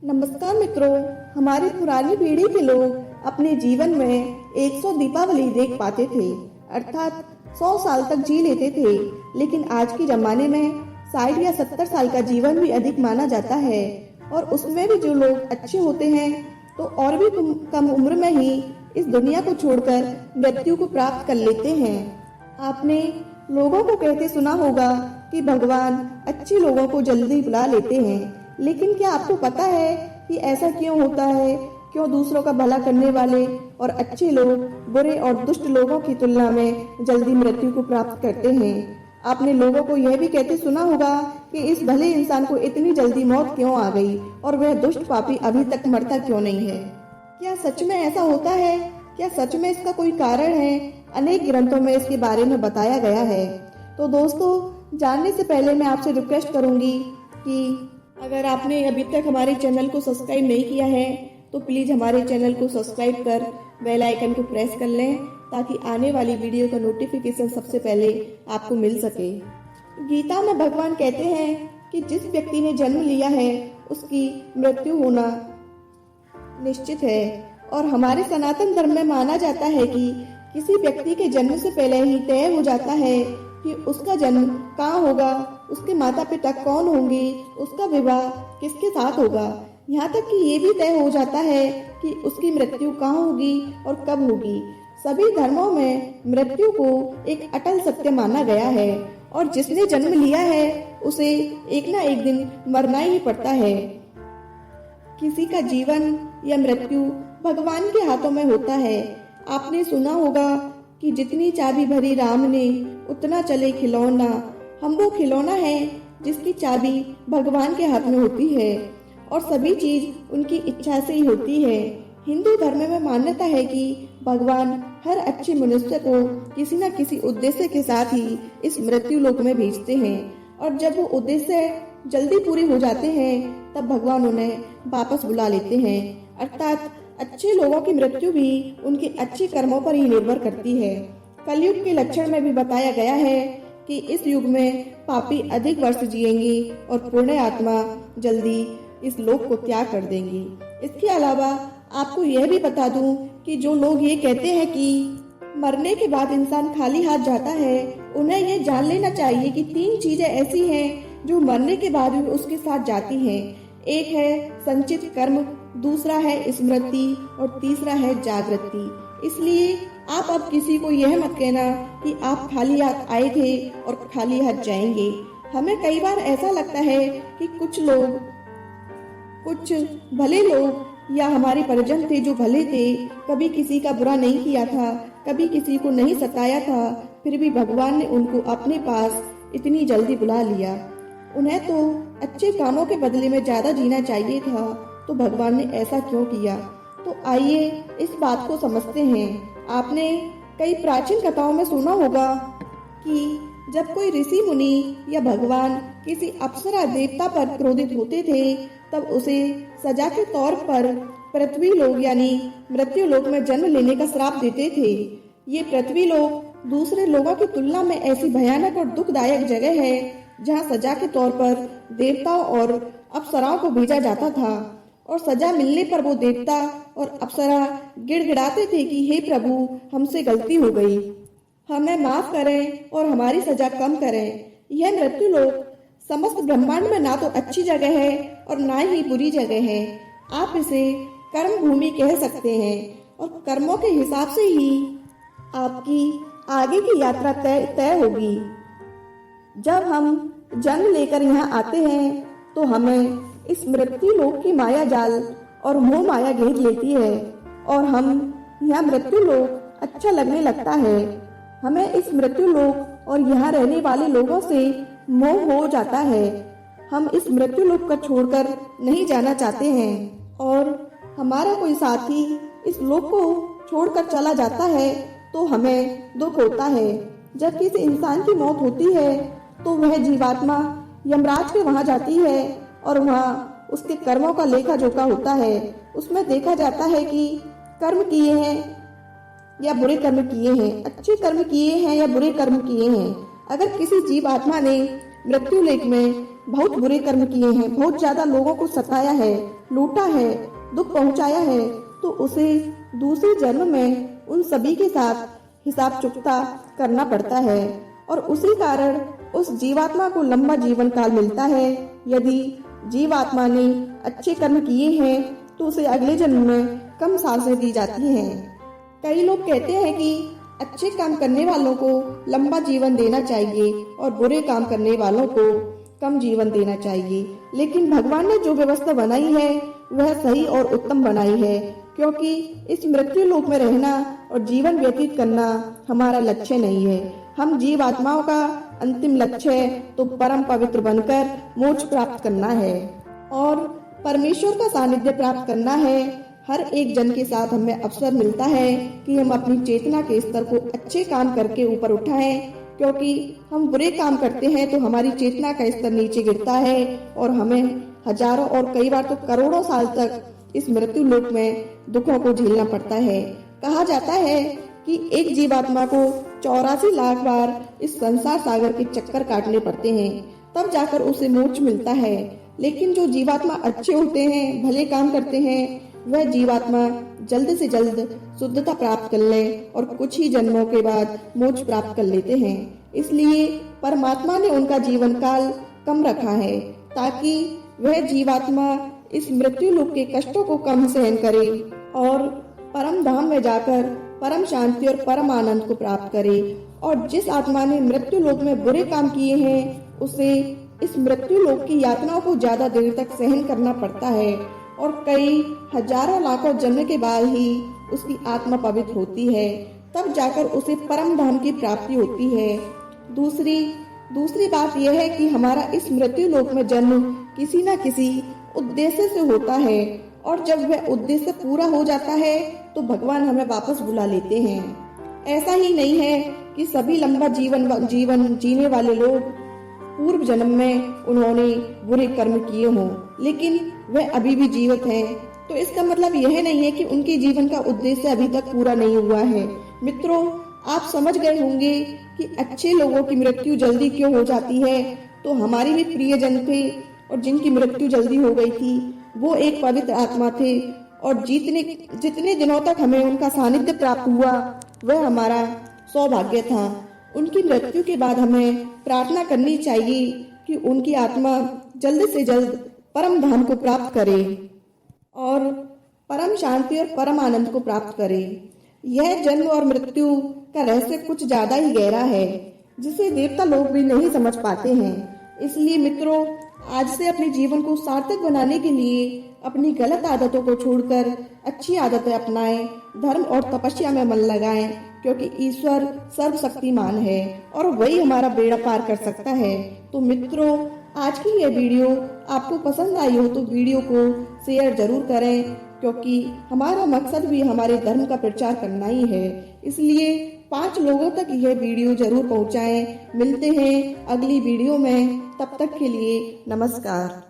नमस्कार मित्रों, हमारी पुरानी पीढ़ी के लोग अपने जीवन में 100 दीपावली देख पाते थे, अर्थात 100 साल तक जी लेते थे। लेकिन आज के जमाने में 60 या 70 साल का जीवन भी अधिक माना जाता है, और उसमें भी जो लोग अच्छे होते हैं तो और भी कम उम्र में ही इस दुनिया को छोड़कर मृत्यु को प्राप्त कर लेते हैं। आपने लोगों को कहते सुना होगा कि भगवान अच्छे लोगों को जल्दी बुला लेते हैं, लेकिन क्या आपको पता है कि ऐसा क्यों होता है? क्यों दूसरों का भला करने वाले और अच्छे लोग बुरे और दुष्ट लोगों की तुलना में जल्दी मृत्यु को प्राप्त करते हैं? आपने लोगों को यह भी कहते सुना होगा कि इस भले इंसान को इतनी जल्दी मौत क्यों आ गई और वह दुष्ट पापी अभी तक मरता क्यों नहीं है। क्या सच में ऐसा होता है? क्या सच में इसका कोई कारण है? अनेक ग्रंथों में इसके बारे में बताया गया है। तो दोस्तों, जानने से पहले मैं आपसे रिक्वेस्ट करूंगी कि अगर आपने अभी तक हमारे चैनल को सब्सक्राइब नहीं किया है तो प्लीज हमारे चैनल को सब्सक्राइब कर बेल आइकन को प्रेस कर लें, ताकि आने वाली वीडियो का नोटिफिकेशन सबसे पहले आपको मिल सके। गीता में भगवान कहते हैं कि जिस व्यक्ति ने जन्म लिया है उसकी मृत्यु होना निश्चित है, और हमारे सनातन धर्म में माना जाता है कि किसी व्यक्ति के जन्म से पहले ही तय हो जाता है कि उसका जन्म कहाँ होगा, उसके माता पिता कौन होंगे, उसका विवाह किसके साथ होगा। यहाँ तक कि ये भी तय हो जाता है कि उसकी मृत्यु कहाँ होगी और कब होगी। सभी धर्मों में मृत्यु को एक अटल सत्य माना गया है, और जिसने जन्म लिया है उसे एक ना एक दिन मरना ही पड़ता है। किसी का जीवन या मृत्यु भगवान के हाथों में होता है। आपने सुना होगा कि जितनी चाबी भरी राम ने उतना चले खिलौना। हम वो खिलौना है जिसकी चाबी भगवान के हाथ में होती है, और सभी चीज उनकी इच्छा से ही होती है। हिंदू धर्म में मान्यता है कि भगवान हर अच्छे मनुष्य को किसी न किसी उद्देश्य के साथ ही इस मृत्यु लोक में भेजते हैं, और जब वो उद्देश्य जल्दी पूरे हो जाते हैं तब भगवान उन्हें वापस बुला लेते हैं। अर्थात अच्छे लोगों की मृत्यु भी उनके अच्छे कर्मों पर ही निर्भर करती है। कलयुग के लक्षण में भी बताया गया है कि इस युग में पापी अधिक वर्ष जिएंगे और पुण्य आत्मा जल्दी इस लोक को त्याग कर देंगी। इसके अलावा आपको यह भी बता दूं कि जो लोग ये कहते हैं कि मरने के बाद इंसान खाली हाथ जाता है, उन्हें ये जान लेना चाहिए कि 3 चीजें ऐसी हैं जो मरने के बाद भी उसके साथ जाती हैं। एक है संचित कर्म, दूसरा है स्मृति, और तीसरा है जागृति। इसलिए आप अब किसी को यह मत कहना कि आप खाली हाथ आए थे और खाली हाथ जाएंगे। हमें कई बार ऐसा लगता है कि कुछ भले लोग या हमारे परिजन थे जो भले थे, कभी किसी का बुरा नहीं किया था, कभी किसी को नहीं सताया था, फिर भी भगवान ने उनको अपने पास इतनी जल्दी बुला लिया। उन्हें तो अच्छे कामों के बदले में ज्यादा जीना चाहिए था, तो भगवान ने ऐसा क्यों किया? तो आइए इस बात को समझते हैं। आपने कई प्राचीन कथाओं में सुना होगा कि जब कोई ऋषि मुनि या भगवान किसी अप्सरा देवता पर क्रोधित होते थे, तब उसे सजा के तौर पर पृथ्वी लोक यानी मृत्यु लोक में जन्म लेने का श्राप देते थे। ये पृथ्वी लोक दूसरे लोगों की तुलना में ऐसी भयानक और दुखदायक जगह है जहाँ सजा के तौर पर देवताओं और अप्सराओं को भेजा जाता था, और सजा मिलने पर वो देवता और अप्सरा गिड़गिड़ाते थे कि हे प्रभु, हमसे गलती हो गई, हमें माफ करें और हमारी सजा कम करें। यह मृत्यु लोक समस्त ब्रह्मांड में ना तो अच्छी जगह है और ना ही बुरी जगह है। आप इसे कर्म भूमि कह सकते हैं, और कर्मों के हिसाब से ही आपकी आगे की यात्रा तय होगी। जब हम जन्म लेकर यहाँ आते हैं तो हमें इस मृत्यु लोक की माया जाल और मोह माया घेर लेती है, और हम यहाँ मृत्यु लोक अच्छा लगने लगता है। हमें इस मृत्यु लोक और यहाँ रहने वाले लोगों से मोह हो जाता है। हम इस मृत्यु लोक को छोड़कर नहीं जाना चाहते हैं, और हमारा कोई साथी इस लोक को छोड़कर चला जाता है तो हमें दुख होता है। जब किसी इंसान की मौत होती है तो वह जीवात्मा यमराज के वहाँ जाती है, और वहाँ उसके कर्मों का लेखा जोखा होता है। उसमें देखा जाता है कि कर्म किए हैं या बुरे कर्म किए हैं, अच्छे कर्म किए हैं या बुरे कर्म किए हैं। अगर किसी जीवात्मा ने मृत्यु लेख में बहुत बुरे कर्म किए हैं, बहुत ज्यादा लोगों को सताया है, लूटा है, दुख पहुंचाया है, तो उसे दूसरे जन्म में उन सभी के साथ हिसाब चुकता करना पड़ता है और उसी कारण उस जीवात्मा को लंबा जीवन काल मिलता है। यदि जीवात्मा ने अच्छे कर्म किए हैं तो उसे अगले जन्म में कम सांसें दी जाती हैं। कई लोग कहते हैं कि अच्छे काम करने वालों को लंबा जीवन देना चाहिए और बुरे काम करने वालों को कम जीवन देना चाहिए, लेकिन भगवान ने जो व्यवस्था बनाई है वह सही और उत्तम बनाई है, क्योंकि इस मृत्यु लोक में रहना और जीवन व्यतीत करना हमारा लक्ष्य नहीं है। हम जीव आत्माओं का अंतिम लक्ष्य है तो परम पवित्र बनकर मोक्ष प्राप्त करना है और परमेश्वर का सानिध्य प्राप्त करना है। हर एक जन के साथ हमें अवसर मिलता है कि हम अपनी चेतना के स्तर को अच्छे काम करके ऊपर उठाएं, क्योंकि हम बुरे काम करते हैं तो हमारी चेतना का स्तर नीचे गिरता है और हमें हजारों और कई बार तो करोड़ों साल तक इस मृत्यु लोक में दुखों को झेलना पड़ता है। कहा जाता है कि एक जीवात्मा को 84 लाख बार इस संसार सागर के चक्कर काटने पड़ते हैं, तब जाकर उसे मोक्ष मिलता है। लेकिन जो जीवात्मा अच्छे होते हैं, भले काम करते हैं, वह जीवात्मा जल्द से जल्द शुद्धता प्राप्त कर ले और कुछ ही जन्मों के बाद मोक्ष प्राप्त कर लेते हैं। इसलिए परमात्मा ने उनका जीवन काल कम रखा है ताकि वह जीवात्मा इस मृत्यु लोक के कष्टों को कम सहन करे और परम धाम में जाकर परम शांति और परम आनंद को प्राप्त करे। और जिस आत्मा ने मृत्यु लोक में बुरे काम किए हैं उसे इस मृत्यु लोक की यातनाओं को ज्यादा देर तक सहन करना पड़ता है और कई हजारों लाखों जन्म के बाद ही उसकी आत्मा पवित्र होती है, तब जाकर उसे परम धाम की प्राप्ति होती है। दूसरी बात यह है कि हमारा इस मृत्यु लोक में जन्म किसी न किसी उद्देश्य से होता है और जब वह उद्देश्य पूरा हो जाता है तो भगवान हमें वापस बुला लेते हैं। ऐसा ही नहीं है कि सभी लंबा जीवन जीने वाले लोग पूर्व जन्म में उन्होंने बुरे कर्म किए हों, लेकिन वह अभी भी जीवित हैं, तो इसका मतलब यह नहीं है कि उनके जीवन का उद्देश्य अभी तक पूरा नहीं हुआ है। मित्रों, आप समझ गए होंगे कि अच्छे लोगों की मृत्यु जल्दी क्यों हो जाती है। तो हमारे भी प्रियजन थे और जिनकी मृत्यु जल्दी हो गई थी वो एक पवित्र आत्मा थे और जितने दिनों तक हमें उनका सानिध्य प्राप्त हुआ वह हमारा सौभाग्य था। उनकी मृत्यु के बाद हमें प्रार्थना करनी चाहिए कि उनकी आत्मा जल्द से जल्द परम धाम को प्राप्त करे और परम शांति और परम आनंद को प्राप्त करे। यह जन्म और मृत्यु का रहस्य कुछ ज्यादा ही गहरा है जिसे देवता लोग भी नहीं समझ पाते हैं। इसलिए मित्रों, आज से अपने जीवन को सार्थक बनाने के लिए अपनी गलत आदतों को छोड़कर अच्छी आदतें अपनाएं, धर्म और तपस्या में मन लगाएं, क्योंकि ईश्वर सर्वशक्तिमान है और वही हमारा बेड़ा पार कर सकता है। तो मित्रों, आज की यह वीडियो आपको पसंद आई हो तो वीडियो को शेयर जरूर करें, क्योंकि हमारा मकसद भी हमारे धर्म का प्रचार करना ही है। इसलिए 5 लोगों तक यह वीडियो जरूर पहुंचाएं। मिलते हैं अगली वीडियो में, तब तक के लिए नमस्कार।